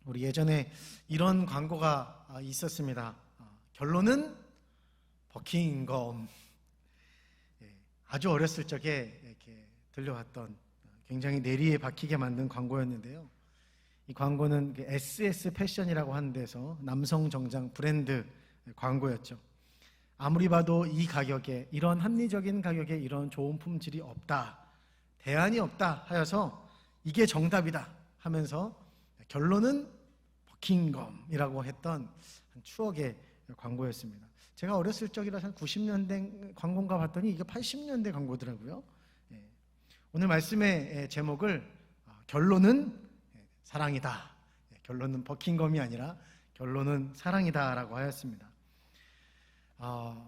우리 예전에 이런 광고가 있었습니다. 결론은 버킹엄. 아주 어렸을 적에 이렇게 들려왔던 굉장히 내리에 박히게 만든 광고였는데요. 이 광고는 SS 패션이라고 하는 데서 남성 정장 브랜드 광고였죠. 아무리 봐도 이 가격에, 이런 합리적인 가격에 이런 좋은 품질이 없다, 대안이 없다 하여서 이게 정답이다 하면서 결론은 버킹엄이라고 했던 한 추억의 광고였습니다. 제가 어렸을 적이라 한 90년대 광고인가 봤더니 이게 80년대 광고더라고요. 오늘 말씀의 제목을 결론은 사랑이다, 결론은 버킹엄이 아니라 결론은 사랑이다 라고 하였습니다.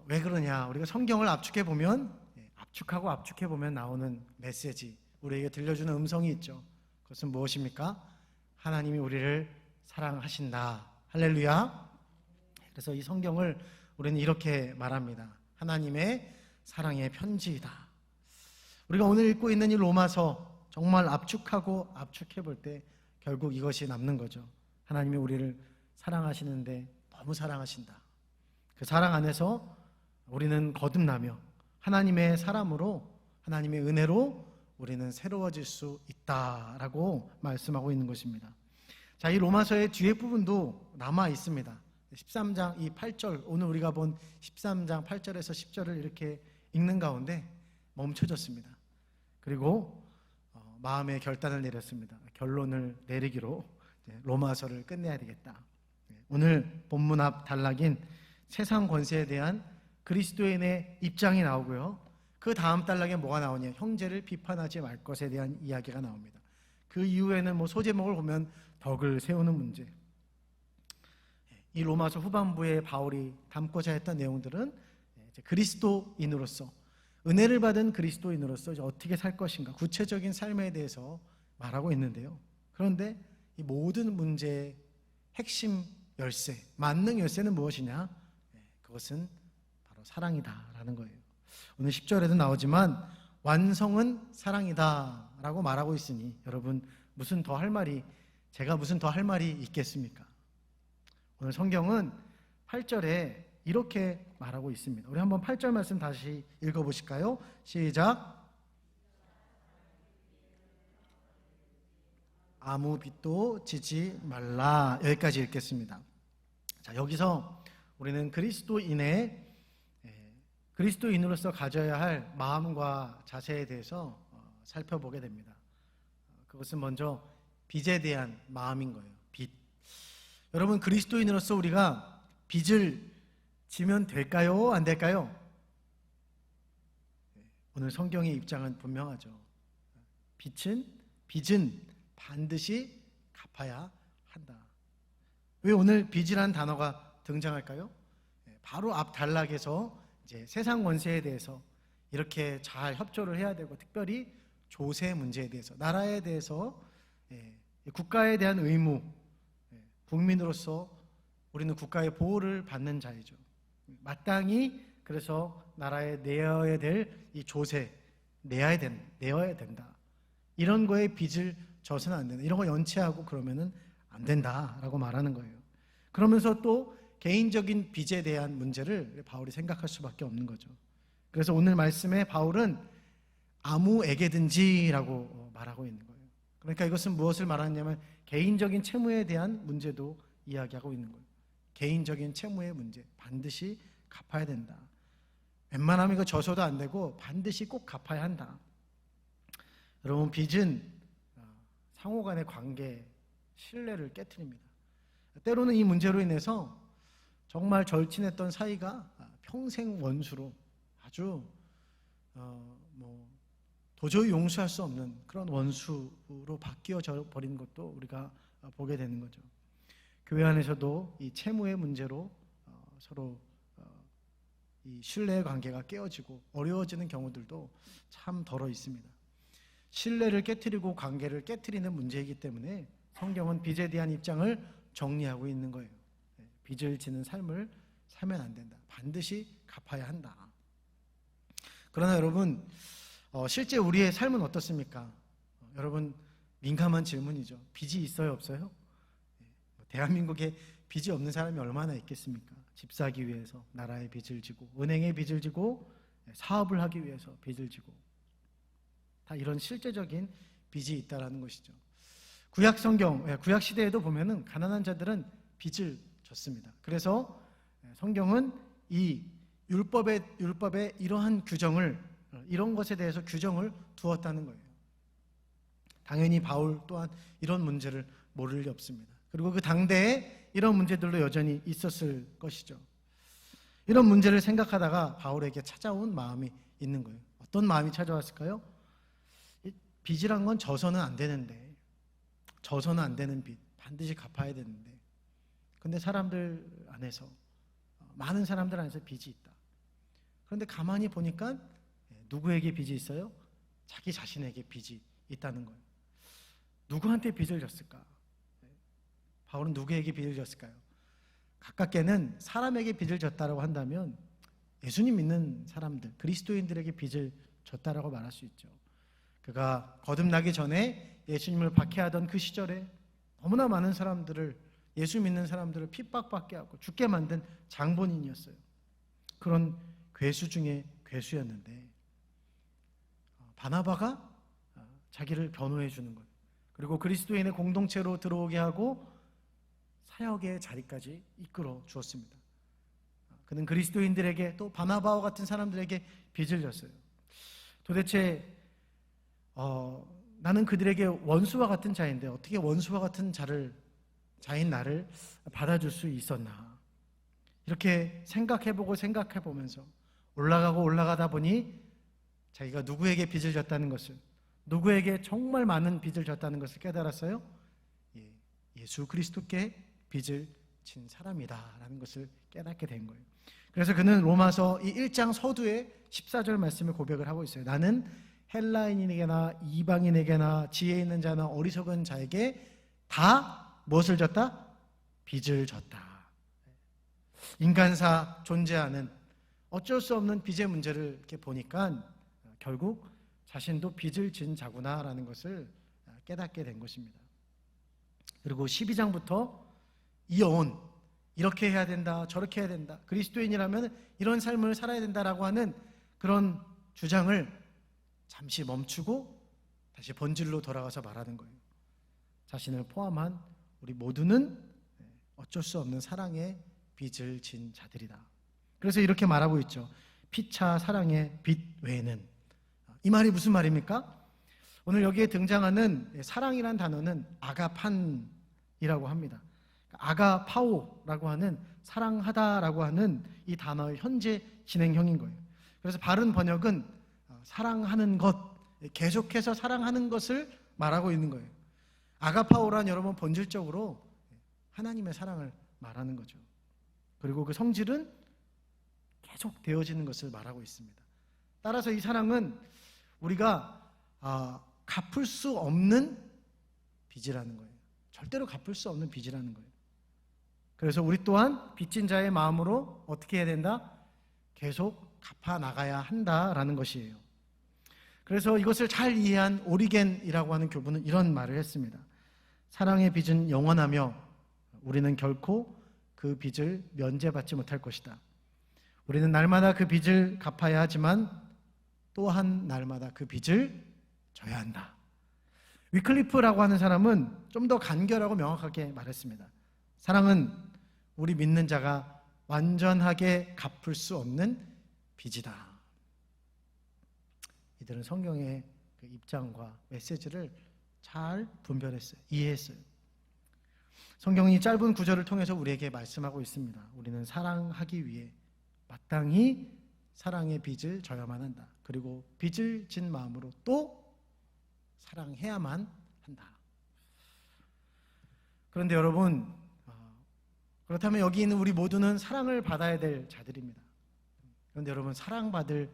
왜 그러냐, 우리가 성경을 압축해보면 압축해보면 나오는 메시지, 우리에게 들려주는 음성이 있죠. 그것은 무엇입니까? 하나님이 우리를 사랑하신다. 할렐루야. 그래서 이 성경을 우리는 이렇게 말합니다. 하나님의 사랑의 편지이다. 우리가 오늘 읽고 있는 이 로마서 정말 압축해볼 때 결국 이것이 남는 거죠. 하나님이 우리를 사랑하시는데 너무 사랑하신다. 그 사랑 안에서 우리는 거듭나며 하나님의 사람으로, 하나님의 은혜로 우리는 새로워질 수 있다라고 말씀하고 있는 것입니다. 자, 이 로마서의 뒤에 부분도 남아 있습니다. 13장 이 8절, 오늘 우리가 본 13장 8절에서 10절을 이렇게 읽는 가운데 멈춰졌습니다. 그리고 마음의 결단을 내렸습니다. 결론을 내리기로 로마서를 끝내야 되겠다. 오늘 본문 앞 단락인 세상 권세에 대한 그리스도인의 입장이 나오고요. 그 다음 단락에 뭐가 나오냐, 형제를 비판하지 말 것에 대한 이야기가 나옵니다. 그 이후에는 소제목을 보면 덕을 세우는 문제. 이 로마서 후반부에 바울이 담고자 했던 내용들은 그리스도인으로서, 은혜를 받은 그리스도인으로서 어떻게 살 것인가, 구체적인 삶에 대해서 말하고 있는데요. 그런데 이 모든 문제의 핵심 열쇠, 만능 열쇠는 무엇이냐? 그것은 바로 사랑이다라는 거예요. 오늘 10절에도 나오지만 완성은 사랑이다 라고 말하고 있으니 여러분, 제가 무슨 더 할 말이 있겠습니까? 오늘 성경은 8절에 이렇게 말하고 있습니다. 우리 한번 8절 말씀 다시 읽어보실까요? 시작. 아무 빚도 지지 말라. 여기까지 읽겠습니다. 자, 여기서 우리는 그리스도인으로서 가져야 할 마음과 자세에 대해서 살펴보게 됩니다. 그것은 먼저 빚에 대한 마음인 거예요. 빚. 여러분, 그리스도인으로서 우리가 빚을 지면 될까요? 안 될까요? 오늘 성경의 입장은 분명하죠. 빚은 반드시 갚아야 한다. 왜 오늘 빚이라는 단어가 등장할까요? 바로 앞 단락에서 이제 세상 권세에 대해서 이렇게 잘 협조를 해야 되고, 특별히 조세 문제에 대해서, 나라에 대해서, 국가에 대한 의무, 국민으로서 우리는 국가의 보호를 받는 자이죠. 마땅히 그래서 나라에 내어야 될 이 조세 내어야 된다. 이런 거에 빚을 져서는 안 된다. 이런 거 연체하고 그러면은 안 된다라고 말하는 거예요. 그러면서 또 개인적인 빚에 대한 문제를 바울이 생각할 수밖에 없는 거죠. 그래서 오늘 말씀에 바울은 아무에게든지라고 말하고 있는 거예요. 그러니까 이것은 무엇을 말하냐면 개인적인 채무에 대한 문제도 이야기하고 있는 거예요. 개인적인 채무의 문제, 반드시 갚아야 된다. 웬만하면 이거 져서도 안 되고 반드시 꼭 갚아야 한다. 여러분, 빚은 상호 간의 관계, 신뢰를 깨트립니다. 때로는 이 문제로 인해서 정말 절친했던 사이가 평생 원수로, 아주 도저히 용서할 수 없는 그런 원수로 바뀌어져 버린 것도 우리가 보게 되는 거죠. 교회 안에서도 이 채무의 문제로 서로 이 신뢰의 관계가 깨어지고 어려워지는 경우들도 참 덜어 있습니다. 신뢰를 깨트리고 관계를 깨트리는 문제이기 때문에 성경은 빚에 대한 입장을 정리하고 있는 거예요. 빚을 지는 삶을 살면 안 된다. 반드시 갚아야 한다. 그러나 여러분, 실제 우리의 삶은 어떻습니까? 여러분, 민감한 질문이죠. 빚이 있어요, 없어요? 대한민국에 빚이 없는 사람이 얼마나 있겠습니까? 집 사기 위해서 나라에 빚을 지고, 은행에 빚을 지고, 사업을 하기 위해서 빚을 지고, 다 이런 실제적인 빚이 있다라는 것이죠. 구약 성경, 구약 시대에도 보면은 가난한 자들은 빚을 졌습니다. 그래서 성경은 이 율법에 이러한 규정을, 이런 것에 대해서 규정을 두었다는 거예요. 당연히 바울 또한 이런 문제를 모를 리 없습니다. 그리고 그 당대에 이런 문제들도 여전히 있었을 것이죠. 이런 문제를 생각하다가 바울에게 찾아온 마음이 있는 거예요. 어떤 마음이 찾아왔을까요? 빚이란 건 져서는 안 되는데, 져서는 안 되는 빚, 반드시 갚아야 되는데, 근데 사람들 안에서, 많은 사람들 안에서 빚이 있다. 그런데 가만히 보니까 누구에게 빚이 있어요? 자기 자신에게 빚이 있다는 거예요. 누구한테 빚을 졌을까? 바울은 누구에게 빚을 졌을까요? 가깝게는 사람에게 빚을 졌다라고 한다면 예수님 믿는 사람들, 그리스도인들에게 빚을 졌다라고 말할 수 있죠. 그가 거듭나기 전에 예수님을 박해하던 그 시절에 너무나 많은 사람들을, 예수 믿는 사람들을 핍박받게 하고 죽게 만든 장본인이었어요. 그런 괴수 중에 괴수였는데 바나바가 자기를 변호해 주는 거예요. 그리고 그리스도인의 공동체로 들어오게 하고 사역의 자리까지 이끌어 주었습니다. 그는 그리스도인들에게, 또 바나바와 같은 사람들에게 빚을 졌어요. 도대체 나는 그들에게 원수와 같은 자인데 어떻게 원수와 같은 자인 나를 받아줄 수 있었나, 이렇게 생각해보면서 올라가다 보니 자기가 누구에게 빚을 졌다는 것을, 누구에게 정말 많은 빚을 졌다는 것을 깨달았어요. 예수 그리스도께 빚을 진 사람이다라는 것을 깨닫게 된 거예요. 그래서 그는 로마서 이 1장 서두에 14절 말씀을 고백을 하고 있어요. 나는 헬라인에게나 이방인에게나 지혜 있는 자나 어리석은 자에게 다 무엇을 졌다? 빚을 졌다. 인간사 존재하는 어쩔 수 없는 빚의 문제를 이렇게 보니까 결국 자신도 빚을 진 자구나라는 것을 깨닫게 된 것입니다. 그리고 12장부터 이어온, 이렇게 해야 된다, 저렇게 해야 된다, 그리스도인이라면 이런 삶을 살아야 된다라고 하는 그런 주장을 잠시 멈추고 다시 본질로 돌아가서 말하는 거예요. 자신을 포함한 우리 모두는 어쩔 수 없는 사랑의 빚을 진 자들이다. 그래서 이렇게 말하고 있죠. 피차 사랑의 빚 외에는. 이 말이 무슨 말입니까? 오늘 여기에 등장하는 사랑이란 단어는 아가판이라고 합니다. 아가파오라고 하는 사랑하다라고 하는 이 단어의 현재 진행형인 거예요. 그래서 바른 번역은 사랑하는 것, 계속해서 사랑하는 것을 말하고 있는 거예요. 아가파오란 여러분 본질적으로 하나님의 사랑을 말하는 거죠. 그리고 그 성질은 계속 되어지는 것을 말하고 있습니다. 따라서 이 사랑은 우리가 갚을 수 없는 빚이라는 거예요. 절대로 갚을 수 없는 빚이라는 거예요. 그래서 우리 또한 빚진 자의 마음으로 어떻게 해야 된다? 계속 갚아 나가야 한다라는 것이에요. 그래서 이것을 잘 이해한 오리겐이라고 하는 교부는 이런 말을 했습니다. 사랑의 빚은 영원하며 우리는 결코 그 빚을 면제받지 못할 것이다. 우리는 날마다 그 빚을 갚아야 하지만 또한 날마다 그 빚을 져야 한다. 위클리프라고 하는 사람은 좀 더 간결하고 명확하게 말했습니다. 사랑은 우리 믿는 자가 완전하게 갚을 수 없는 빚이다. 이들은 성경의 그 입장과 메시지를 잘 분별했어요. 이해했어요. 성경이 짧은 구절을 통해서 우리에게 말씀하고 있습니다. 우리는 사랑하기 위해 마땅히 사랑의 빚을 져야만 한다. 그리고 빚을 진 마음으로 또 사랑해야만 한다. 그런데 여러분, 그렇다면 여기 있는 우리 모두는 사랑을 받아야 될 자들입니다. 그런데 여러분, 사랑받을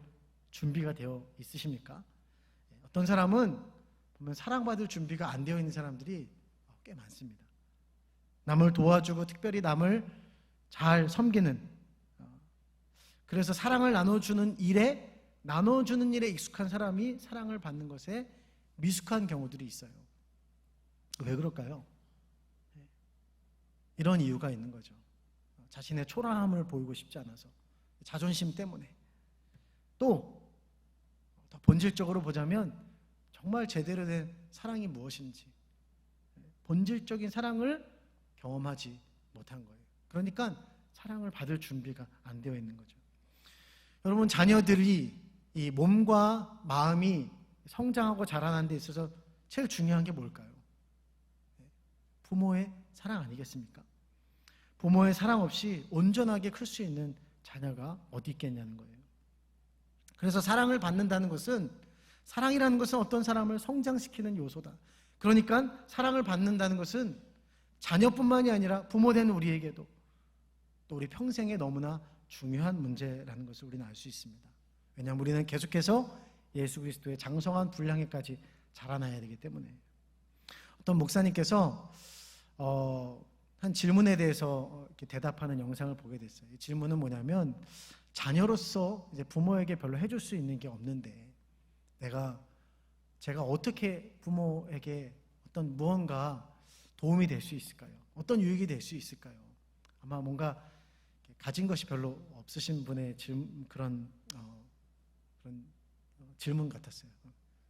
준비가 되어 있으십니까? 어떤 사람은 보면 사랑받을 준비가 안 되어 있는 사람들이 꽤 많습니다. 남을 도와주고 특별히 남을 잘 섬기는, 그래서 사랑을 나눠주는 일에 익숙한 사람이 사랑을 받는 것에 미숙한 경우들이 있어요. 왜 그럴까요? 이런 이유가 있는 거죠. 자신의 초라함을 보이고 싶지 않아서, 자존심 때문에. 또 더 본질적으로 보자면 정말 제대로 된 사랑이 무엇인지, 본질적인 사랑을 경험하지 못한 거예요. 그러니까 사랑을 받을 준비가 안 되어 있는 거죠. 여러분, 자녀들이 이 몸과 마음이 성장하고 자라나는 데 있어서 제일 중요한 게 뭘까요? 부모의 사랑 아니겠습니까? 부모의 사랑 없이 온전하게 클 수 있는 자녀가 어디 있겠냐는 거예요. 그래서 사랑을 받는다는 것은, 사랑이라는 것은 어떤 사람을 성장시키는 요소다. 그러니까 사랑을 받는다는 것은 자녀뿐만이 아니라 부모된 우리에게도 또 우리 평생에 너무나 중요한 문제라는 것을 우리는 알 수 있습니다. 왜냐하면 우리는 계속해서 예수 그리스도의 장성한 분량에까지 자라나야 되기 때문에. 어떤 목사님께서 한 질문에 대해서 이렇게 대답하는 영상을 보게 됐어요. 이 질문은 뭐냐면, 자녀로서 이제 부모에게 별로 해줄 수 있는 게 없는데 제가 어떻게 부모에게 어떤 무언가 도움이 될 수 있을까요? 어떤 유익이 될 수 있을까요? 아마 뭔가 가진 것이 별로 없으신 분의 그런 질문 같았어요.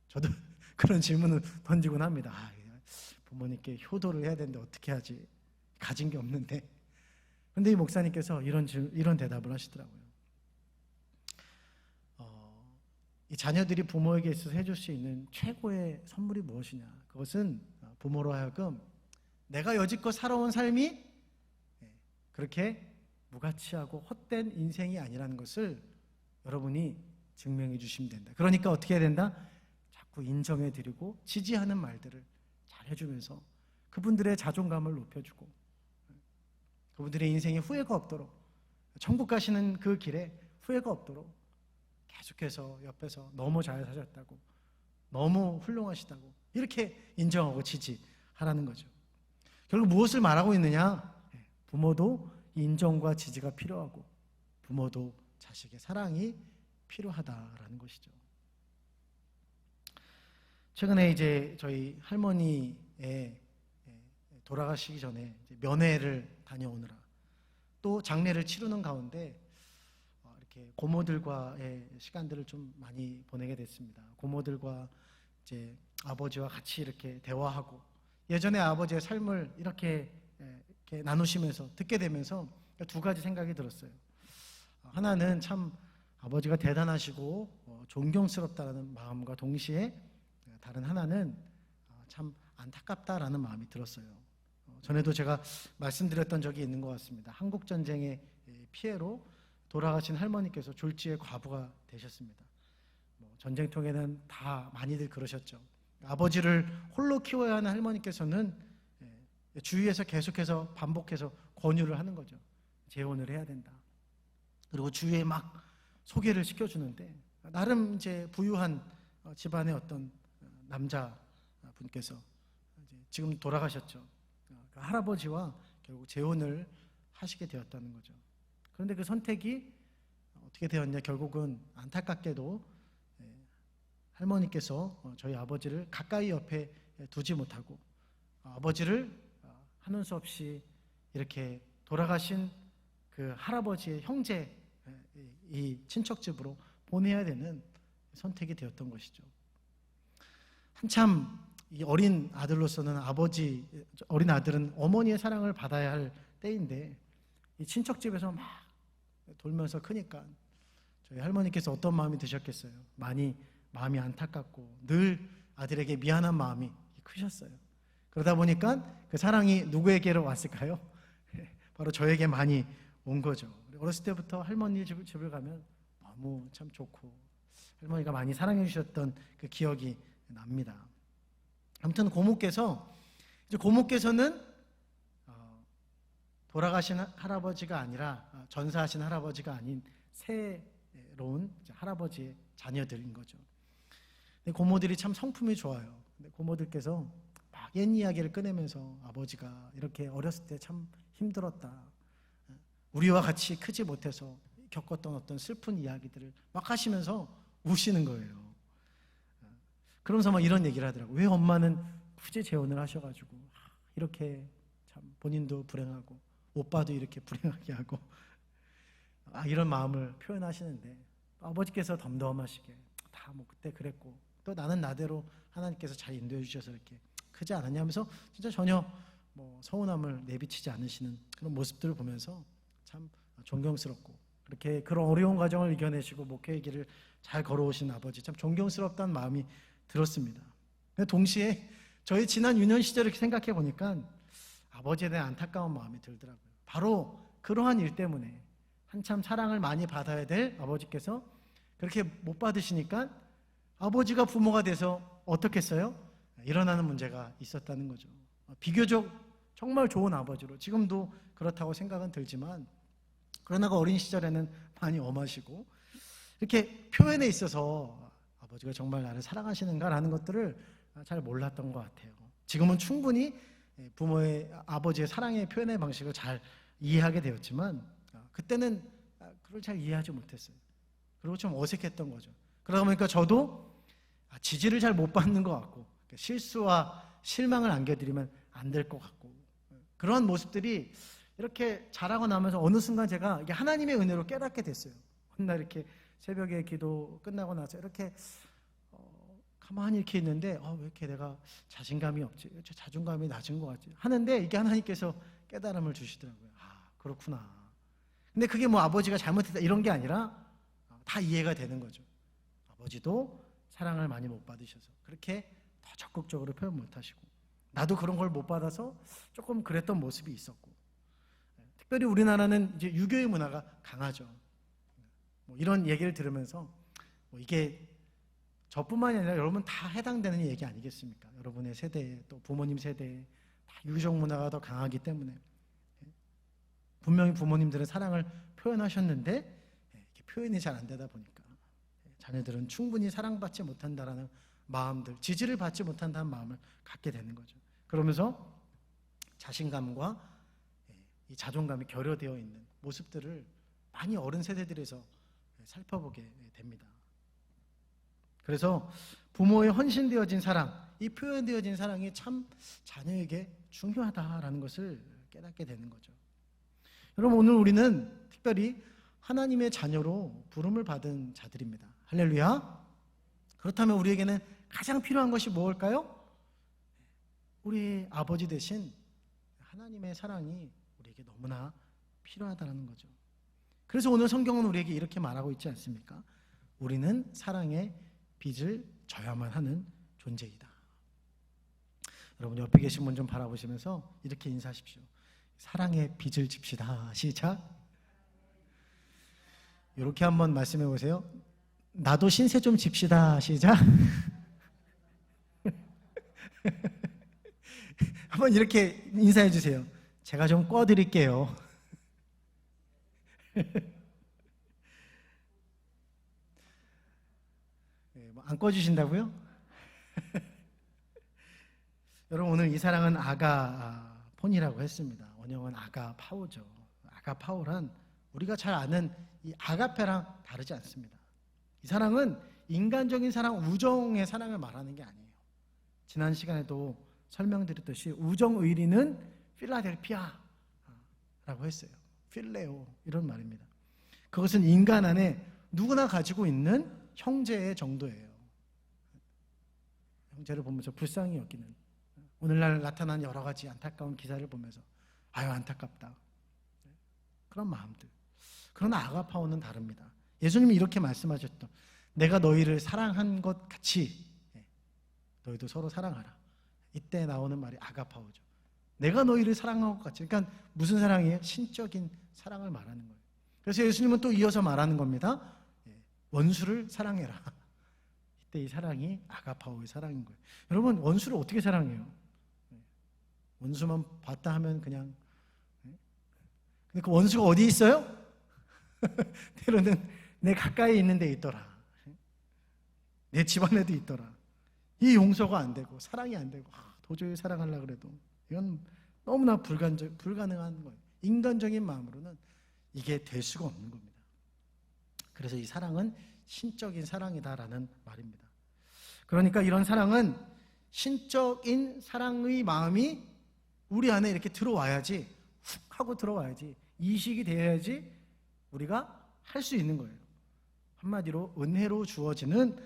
저도 그런 질문을 던지곤 합니다. 부모님께 효도를 해야 되는데 어떻게 하지? 가진 게 없는데. 그런데 이 목사님께서 이런 대답을 하시더라고요. 이 자녀들이 부모에게 있어서 해줄 수 있는 최고의 선물이 무엇이냐? 그것은 부모로 하여금 내가 여지껏 살아온 삶이 그렇게 무가치하고 헛된 인생이 아니라는 것을 여러분이 증명해 주시면 된다. 그러니까 어떻게 해야 된다? 자꾸 인정해 드리고 지지하는 말들을 잘 해주면서 그분들의 자존감을 높여주고, 그분들의 인생에 후회가 없도록, 천국 가시는 그 길에 후회가 없도록 계속해서 옆에서 너무 잘 사셨다고, 너무 훌륭하시다고 이렇게 인정하고 지지하라는 거죠. 결국 무엇을 말하고 있느냐? 부모도 인정과 지지가 필요하고 부모도 자식의 사랑이 필요하다라는 것이죠. 최근에 이제 저희 할머니의 돌아가시기 전에 면회를 다녀오느라 또 장례를 치르는 가운데 이렇게 고모들과의 시간들을 좀 많이 보내게 됐습니다. 고모들과 이제 아버지와 같이 이렇게 대화하고, 예전에 아버지의 삶을 이렇게 나누시면서 듣게 되면서 두 가지 생각이 들었어요. 하나는 참 아버지가 대단하시고 존경스럽다는 마음과 동시에, 다른 하나는 참 안타깝다라는 마음이 들었어요. 전에도 제가 말씀드렸던 적이 있는 것 같습니다. 한국전쟁의 피해로 돌아가신 할머니께서 졸지의 과부가 되셨습니다. 전쟁통에는 다 많이들 그러셨죠. 아버지를 홀로 키워야 하는 할머니께서는 주위에서 계속해서 반복해서 권유를 하는 거죠. 재혼을 해야 된다. 그리고 주위에 막 소개를 시켜주는데, 나름 이제 부유한 집안의 어떤 남자 분께서 지금 돌아가셨죠. 그 할아버지와 결국 재혼을 하시게 되었다는 거죠. 그런데 그 선택이 어떻게 되었냐? 결국은 안타깝게도 할머니께서 저희 아버지를 가까이 옆에 두지 못하고 아버지를 하는 수 없이 이렇게 돌아가신 그 할아버지의 형제, 이 친척집으로 보내야 되는 선택이 되었던 것이죠. 한참 이 어린 아들로서는 어린 아들은 어머니의 사랑을 받아야 할 때인데, 이 친척집에서 막 돌면서 크니까 저희 할머니께서 어떤 마음이 드셨겠어요? 마음이 안타깝고 늘 아들에게 미안한 마음이 크셨어요. 그러다 보니까 그 사랑이 누구에게로 왔을까요? 바로 저에게 많이 온 거죠. 어렸을 때부터 할머니 집을 가면 너무 참 좋고 할머니가 많이 사랑해 주셨던 그 기억이 납니다. 아무튼 고모께서는 돌아가신 할아버지가 아니라 전사하신 할아버지가 아닌 새로운 할아버지의 자녀들인 거죠. 근데 고모들이 참 성품이 좋아요. 근데 고모들께서 막 옛 이야기를 꺼내면서 아버지가 이렇게 어렸을 때 참 힘들었다, 우리와 같이 크지 못해서 겪었던 어떤 슬픈 이야기들을 막 하시면서 우시는 거예요. 그러면서 막 이런 얘기를 하더라고요. 왜 엄마는 굳이 재혼을 하셔가지고 이렇게 참 본인도 불행하고 오빠도 이렇게 불행하게 하고 이런 마음을 표현하시는데 아버지께서 덤덤하시게 다 뭐 그때 그랬고 또 나는 나대로 하나님께서 잘 인도해 주셔서 이렇게 크지 않았냐면서 진짜 전혀 뭐 서운함을 내비치지 않으시는 그런 모습들을 보면서 참 존경스럽고 그렇게 그런 어려운 과정을 이겨내시고 목회의 길을 잘 걸어오신 아버지 참 존경스럽다는 마음이 들었습니다. 근데 동시에 저희 지난 유년 시절을 이렇게 생각해 보니까 아버지에 대한 안타까운 마음이 들더라고요. 바로 그러한 일 때문에 한참 사랑을 많이 받아야 될 아버지께서 그렇게 못 받으시니까 아버지가 부모가 돼서 어떻게 했어요? 일어나는 문제가 있었다는 거죠. 비교적 정말 좋은 아버지로 지금도 그렇다고 생각은 들지만 그러나 그 어린 시절에는 많이 엄하시고 이렇게 표현에 있어서 아버지가 정말 나를 사랑하시는가라는 것들을 잘 몰랐던 것 같아요. 지금은 충분히 부모의 아버지의 사랑의 표현의 방식을 잘 이해하게 되었지만 그때는 그걸 잘 이해하지 못했어요. 그리고 좀 어색했던 거죠. 그러다 보니까 저도 지지를 잘 못 받는 것 같고 실수와 실망을 안겨드리면 안 될 것 같고 그런 모습들이 이렇게 자라고 나면서 어느 순간 제가 이게 하나님의 은혜로 깨닫게 됐어요. 어느 날 이렇게 새벽에 기도 끝나고 나서 이렇게 가만히 이렇게 있는데 왜 이렇게 내가 자신감이 없지? 자존감이 낮은 것 같지? 하는데 이게 하나님께서 깨달음을 주시더라고요. 그렇구나. 근데 그게 뭐 아버지가 잘못했다 이런 게 아니라 다 이해가 되는 거죠. 아버지도 사랑을 많이 못 받으셔서 그렇게 더 적극적으로 표현 못 하시고 나도 그런 걸 못 받아서 조금 그랬던 모습이 있었고 특별히 우리나라는 이제 유교의 문화가 강하죠. 뭐 이런 얘기를 들으면서 뭐 이게 저뿐만이 아니라 여러분 다 해당되는 얘기 아니겠습니까? 여러분의 세대에 또 부모님 세대에 다 유교적 문화가 더 강하기 때문에 분명히 부모님들은 사랑을 표현하셨는데 이렇게 표현이 잘 안 되다 보니까 자녀들은 충분히 사랑받지 못한다라는 마음들, 지지를 받지 못한다는 마음을 갖게 되는 거죠. 그러면서 자신감과 이 자존감이 결여되어 있는 모습들을 많이 어른 세대들에서 살펴보게 됩니다. 그래서 부모의 헌신되어진 사랑, 이 표현되어진 사랑이 참 자녀에게 중요하다라는 것을 깨닫게 되는 거죠. 여러분 오늘 우리는 특별히 하나님의 자녀로 부름을 받은 자들입니다. 할렐루야. 그렇다면 우리에게는 가장 필요한 것이 무엇일까요? 우리 아버지 되신 하나님의 사랑이 우리에게 너무나 필요하다는 거죠. 그래서 오늘 성경은 우리에게 이렇게 말하고 있지 않습니까? 우리는 사랑의 빚을 져야만 하는 존재이다. 여러분 옆에 계신 분 좀 바라보시면서 이렇게 인사하십시오. 사랑의 빚을 집시다. 시작. 이렇게 한번 말씀해 보세요. 나도 신세 좀 집시다. 시작. 한번 이렇게 인사해 주세요. 제가 좀 꿔드릴게요. 안 꿔주신다고요? 여러분 오늘 이 사랑은 아가폰이라고 했습니다. 원형은 아가파오죠. 아가파오란 우리가 잘 아는 이 아가페랑 다르지 않습니다. 이 사랑은 인간적인 사랑, 우정의 사랑을 말하는 게 아니에요. 지난 시간에도 설명드렸듯이 우정의리는 필라델피아라고 했어요. 필레오 이런 말입니다. 그것은 인간 안에 누구나 가지고 있는 형제의 정도예요. 형제를 보면서 불쌍히 여기는 오늘날 나타난 여러 가지 안타까운 기사를 보면서 아유 안타깝다 그런 마음들. 그러나 아가파오는 다릅니다. 예수님이 이렇게 말씀하셨던 내가 너희를 사랑한 것 같이 너희도 서로 사랑하라. 이때 나오는 말이 아가파오죠. 내가 너희를 사랑한 것 같이. 그러니까 무슨 사랑이에요? 신적인 사랑을 말하는 거예요. 그래서 예수님은 또 이어서 말하는 겁니다. 원수를 사랑해라. 이때 이 사랑이 아가파오의 사랑인 거예요. 여러분 원수를 어떻게 사랑해요? 원수만 봤다 하면 그냥 근데 그 원수가 어디 있어요? 때로는 내 가까이 있는 데 있더라. 내 집안에도 있더라. 이 용서가 안 되고 사랑이 안 되고 도저히 사랑하려고 그래도 이건 너무나 불가능한 거예요. 인간적인 마음으로는 이게 될 수가 없는 겁니다. 그래서 이 사랑은 신적인 사랑이다라는 말입니다. 그러니까 이런 사랑은 신적인 사랑의 마음이 우리 안에 이렇게 들어와야지, 훅 하고 들어와야지, 이식이 되어야지 우리가 할 수 있는 거예요. 한마디로 은혜로 주어지는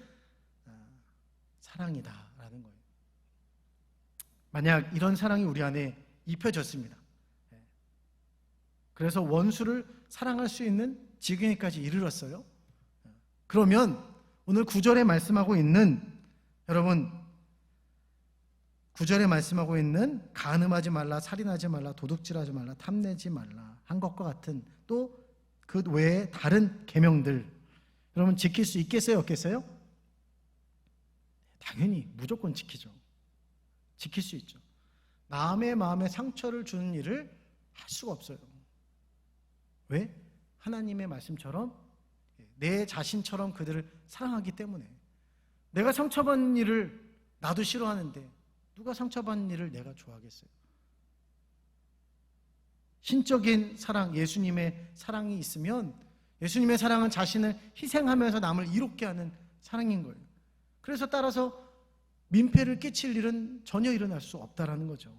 사랑이다라는 거예요. 만약 이런 사랑이 우리 안에 입혀졌습니다. 그래서 원수를 사랑할 수 있는 지경에까지 이르렀어요. 그러면 오늘 9절에 말씀하고 있는, 여러분 9절에 말씀하고 있는 간음하지 말라, 살인하지 말라, 도둑질하지 말라, 탐내지 말라 한 것과 같은 또 그 외에 다른 계명들, 여러분 지킬 수 있겠어요, 없겠어요? 당연히 무조건 지키죠. 지킬 수 있죠. 남의 마음에 상처를 주는 일을 할 수가 없어요. 왜? 하나님의 말씀처럼 내 자신처럼 그들을 사랑하기 때문에. 내가 상처받는 일을 나도 싫어하는데 누가 상처받는 일을 내가 좋아하겠어요? 신적인 사랑, 예수님의 사랑이 있으면, 예수님의 사랑은 자신을 희생하면서 남을 이롭게 하는 사랑인 거예요. 그래서 따라서 민폐를 끼칠 일은 전혀 일어날 수 없다라는 거죠.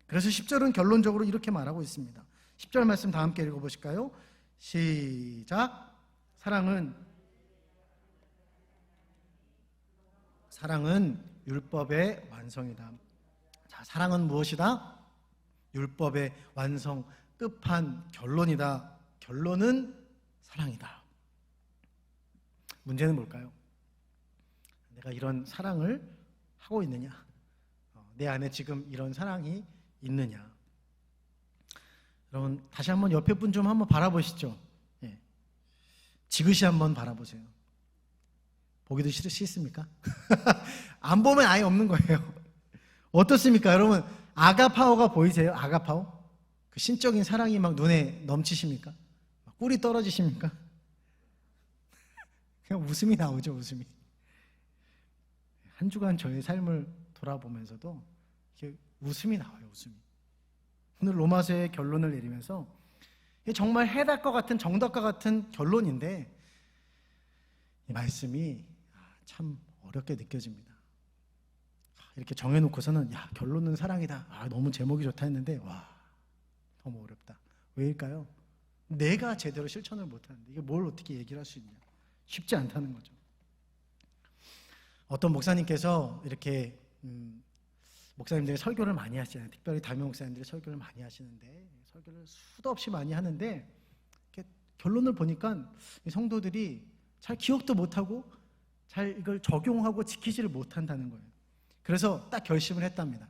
그래서 10절은 결론적으로 이렇게 말하고 있습니다. 10절 말씀 다 함께 읽어보실까요? 시작. 사랑은 율법의 완성이다. 자, 사랑은 무엇이다? 율법의 완성, 끝판, 결론이다. 결론은 사랑이다. 문제는 뭘까요? 내가 이런 사랑을 하고 있느냐? 내 안에 지금 이런 사랑이 있느냐? 여러분 다시 한번 옆에 분 좀 한번 바라보시죠. 예. 지그시 한번 바라보세요. 보기도 싫습니까? 안 보면 아예 없는 거예요. 어떻습니까? 여러분 아가파오가 보이세요? 아가파오? 그 신적인 사랑이 막 눈에 넘치십니까? 막 꿀이 떨어지십니까? 그냥 웃음이 나오죠, 웃음이. 한 주간 저의 삶을 돌아보면서도 이렇게 웃음이 나와요, 웃음이. 오늘 로마서의 결론을 내리면서 정말 해답과 같은, 정답과 같은 결론인데 이 말씀이 참 어렵게 느껴집니다. 이렇게 정해놓고서는 야, 결론은 사랑이다. 너무 제목이 좋다 했는데 와, 너무 어렵다. 왜일까요? 내가 제대로 실천을 못하는데 이게 뭘 어떻게 얘기를 할 수 있냐. 쉽지 않다는 거죠. 어떤 목사님께서 이렇게 목사님들이 설교를 많이 하시잖아요. 특별히 담임 목사님들이 설교를 많이 하시는데 설교를 수도 없이 많이 하는데 이렇게 결론을 보니까 이 성도들이 잘 기억도 못하고 잘 이걸 적용하고 지키지를 못한다는 거예요. 그래서 딱 결심을 했답니다.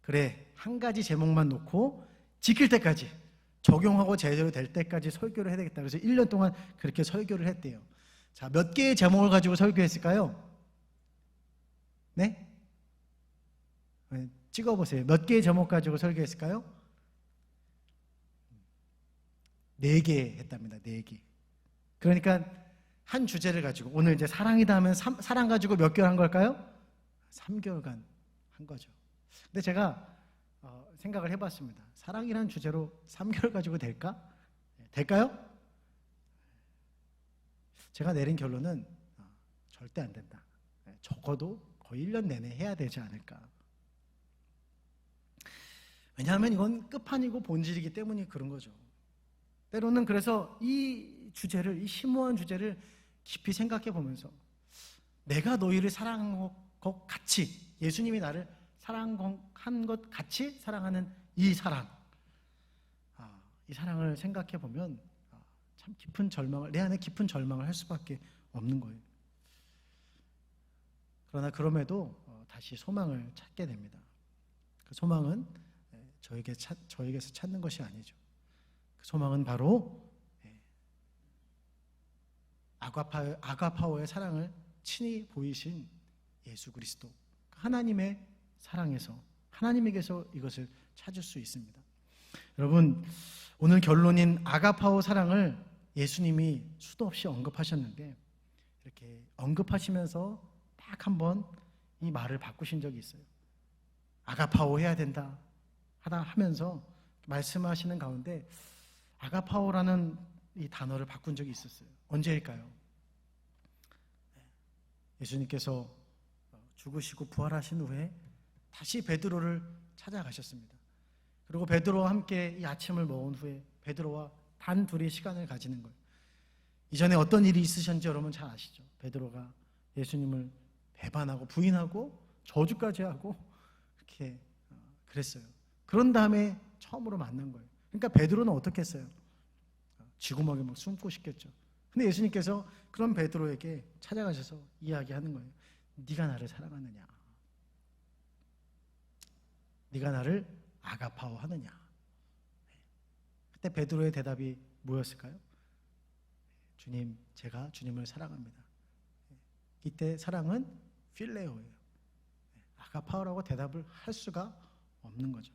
그래, 한 가지 제목만 놓고 지킬 때까지, 적용하고 제대로 될 때까지 설교를 해야 되겠다. 그래서 1년 동안 그렇게 설교를 했대요. 자, 몇 개의 제목을 가지고 설교했을까요? 네? 찍어보세요. 몇 개의 제목 가지고 설교했을까요? 4개 했답니다. 4개. 그러니까 한 주제를 가지고, 오늘 이제 사랑이다 하면 사랑 가지고 몇 개월 한 걸까요? 3개월간 한 거죠. 근데 제가 생각을 해봤습니다. 사랑이라는 주제로 3개월 가지고 될까? 될까요? 제가 내린 결론은 절대 안 된다. 적어도 거의 1년 내내 해야 되지 않을까. 왜냐하면 이건 끝판이고 본질이기 때문에 그런 거죠. 때로는 그래서 이 주제를, 이 심오한 주제를 깊이 생각해 보면서 내가 너희를 사랑한 것 같이, 예수님이 나를 사랑한 것 같이 사랑하는 이 사랑, 이 사랑을 생각해 보면 참 깊은 절망을, 내 안에 깊은 절망을 할 수밖에 없는 거예요. 그러나 그럼에도 다시 소망을 찾게 됩니다. 그 소망은 저에게서 찾는 것이 아니죠. 그 소망은 바로 아가파오의 사랑을 친히 보이신 예수 그리스도, 하나님의 사랑에서, 하나님에게서 이것을 찾을 수 있습니다. 여러분, 오늘 결론인 아가파오 사랑을 예수님이 수도 없이 언급하셨는데 이렇게 언급하시면서 딱 한번 이 말을 바꾸신 적이 있어요. 아가파오 해야 된다 하면서 말씀하시는 가운데 아가파오라는 이 단어를 바꾼 적이 있었어요. 언제일까요? 예수님께서 죽으시고 부활하신 후에 다시 베드로를 찾아가셨습니다. 그리고 베드로와 함께 이 아침을 먹은 후에 베드로와 단 둘이 시간을 가지는 거예요. 이전에 어떤 일이 있으셨는지 여러분 잘 아시죠? 베드로가 예수님을 배반하고 부인하고 저주까지 하고 이렇게 그랬어요. 그런 다음에 처음으로 만난 거예요. 그러니까 베드로는 어떻게 했어요? 쥐구멍에 막 숨고 싶겠죠. 근데 예수님께서 그런 베드로에게 찾아가셔서 이야기하는 거예요. 네가 나를 사랑하느냐? 네가 나를 아가파오하느냐? 그때 베드로의 대답이 뭐였을까요? 주님, 제가 주님을 사랑합니다. 이때 사랑은 필레오예요. 아가파오라고 대답을 할 수가 없는 거죠.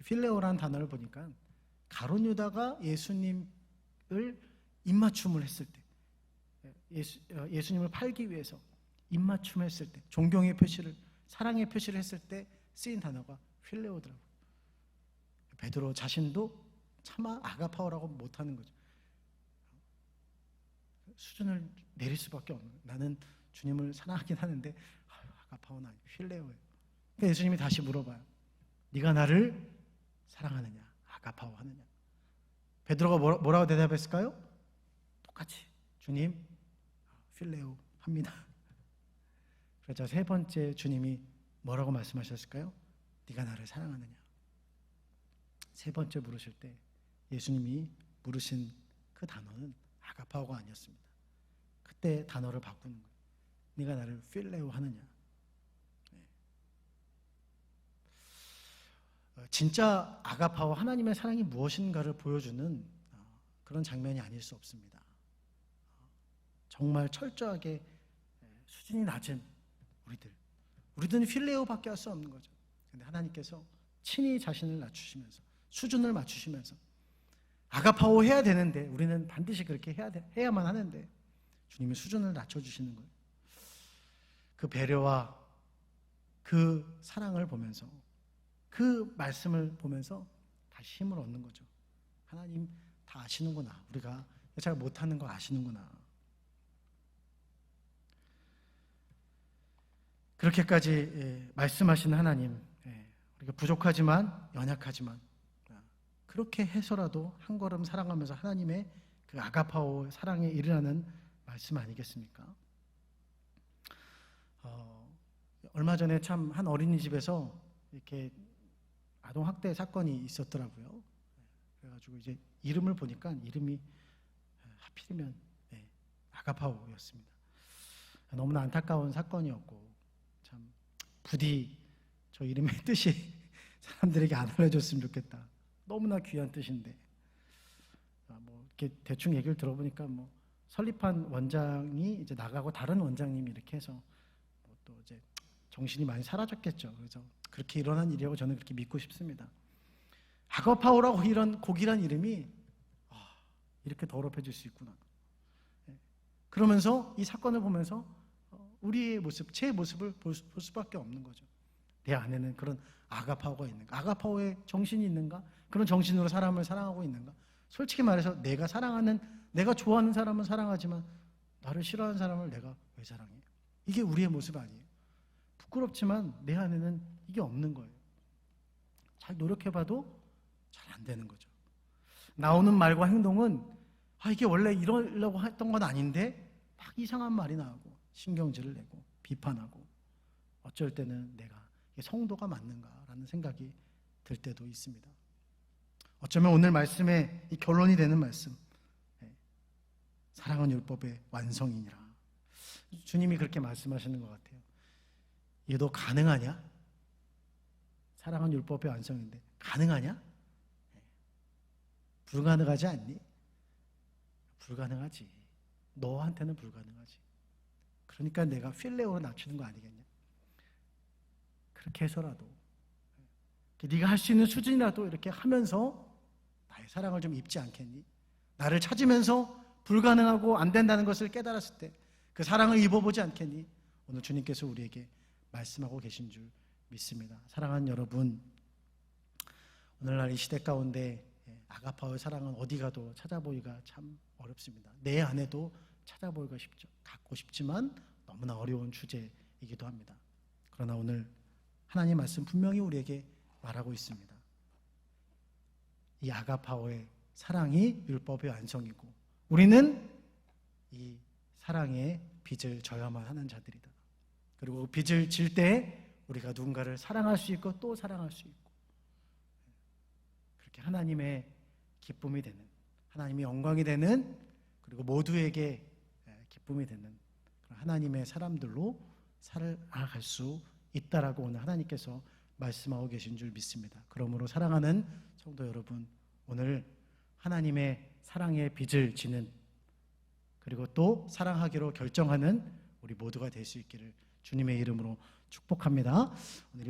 필레오라는 단어를 보니까 가룟 유다가 예수님을 입맞춤을 했을 때, 예수님을 팔기 위해서 입맞춤을 했을 때, 존경의 표시를, 사랑의 표시를 했을 때 쓰인 단어가 필레오더라고요. 베드로 자신도 차마 아가파오라고 못하는 거죠. 수준을 내릴 수밖에 없는 거예요. 나는 주님을 사랑하긴 하는데 아가파오는 아니고 필레오예요. 그러니까 예수님이 다시 물어봐요. 네가 나를 사랑하느냐? 아가파오 하느냐? 베드로가 뭐라고 대답했을까요? 똑같이 주님 필레오 합니다. 그러자 세 번째 주님이 뭐라고 말씀하셨을까요? 네가 나를 사랑하느냐? 세 번째 물으실 때 예수님이 물으신 그 단어는 아가파오가 아니었습니다. 그때 단어를 바꾸는 거예요. 네가 나를 필레오 하느냐? 진짜 아가파오 하나님의 사랑이 무엇인가를 보여주는 그런 장면이 아닐 수 없습니다. 정말 철저하게 수준이 낮은 우리들은 필레오밖에 할 수 없는 거죠. 그런데 하나님께서 친히 자신을 낮추시면서 수준을 맞추시면서 아가파오 해야 되는데 우리는 반드시 그렇게 해야만 하는데 주님이 수준을 낮춰주시는 거예요. 그 배려와 그 사랑을 보면서 그 말씀을 보면서 다시 힘을 얻는 거죠. 하나님 다 아시는구나. 우리가 잘 못하는 거 아시는구나. 그렇게까지 말씀하신 하나님, 우리가 부족하지만 연약하지만 그렇게 해서라도 한 걸음 사랑하면서 하나님의 그 아가파오 사랑에 이르라는 말씀 아니겠습니까? 얼마 전에 참 한 어린이집에서 이렇게 아동 학대 사건이 있었더라고요. 그래가지고 이제 이름을 보니까 이름이 하필이면 아가파오였습니다. 너무나 안타까운 사건이었고 참 부디 저 이름의 뜻이 사람들에게 안 알려줬으면 좋겠다. 너무나 귀한 뜻인데 뭐 이렇게 대충 얘기를 들어보니까 뭐 설립한 원장이 이제 나가고 다른 원장님이 이렇게 해서 뭐 또 이제 정신이 많이 사라졌겠죠. 그래서 그렇게 일어난 일이라고 저는 그렇게 믿고 싶습니다. 아가파오라고 이런 고귀한 이름이 이렇게 더럽혀질 수 있구나. 그러면서 이 사건을 보면서 우리의 모습, 제 모습을 볼 수밖에 없는 거죠. 내 안에는 그런 아가파오가 있는가? 아가파오의 정신이 있는가? 그런 정신으로 사람을 사랑하고 있는가? 솔직히 말해서 내가 좋아하는 사람은 사랑하지만 나를 싫어하는 사람을 내가 왜 사랑해? 이게 우리의 모습 아니에요. 부끄럽지만 내 안에는 이게 없는 거예요. 잘 노력해봐도 잘 안 되는 거죠. 나오는 말과 행동은 이게 원래 이러려고 했던 건 아닌데 막 이상한 말이 나오고 신경질을 내고 비판하고 어쩔 때는 내가 이게 성도가 맞는가라는 생각이 들 때도 있습니다. 어쩌면 오늘 말씀의 이 결론이 되는 말씀, 사랑은 율법의 완성이니라. 주님이 그렇게 말씀하시는 것 같아요. 이게 너 가능하냐? 사랑은 율법의 완성인데 가능하냐? 불가능하지 않니? 불가능하지. 너한테는 불가능하지. 그러니까 내가 필레오로 낮추는 거 아니겠냐? 그렇게 해서라도 네가 할 수 있는 수준이라도 이렇게 하면서 나의 사랑을 좀 입지 않겠니? 나를 찾으면서 불가능하고 안 된다는 것을 깨달았을 때 그 사랑을 입어보지 않겠니? 오늘 주님께서 우리에게 말씀하고 계신 줄 믿습니다. 사랑하는 여러분, 오늘날 이 시대 가운데 아가파오의 사랑은 어디 가도 찾아보기가 참 어렵습니다. 내 안에도 찾아보기가 쉽죠. 갖고 싶지만 너무나 어려운 주제이기도 합니다. 그러나 오늘 하나님 말씀 분명히 우리에게 말하고 있습니다. 이 아가파오의 사랑이 율법의 완성이고 우리는 이 사랑의 빚을 져야만 하는 자들이다. 그리고 빚을 질 때 우리가 누군가를 사랑할 수 있고 또 사랑할 수 있고 그렇게 하나님의 기쁨이 되는, 하나님의 영광이 되는, 그리고 모두에게 기쁨이 되는 그런 하나님의 사람들로 살아갈 수 있다라고 오늘 하나님께서 말씀하고 계신 줄 믿습니다. 그러므로 사랑하는 성도 여러분, 오늘 하나님의 사랑의 빚을 지는, 그리고 또 사랑하기로 결정하는 우리 모두가 될 수 있기를 주님의 이름으로 축복합니다. 오늘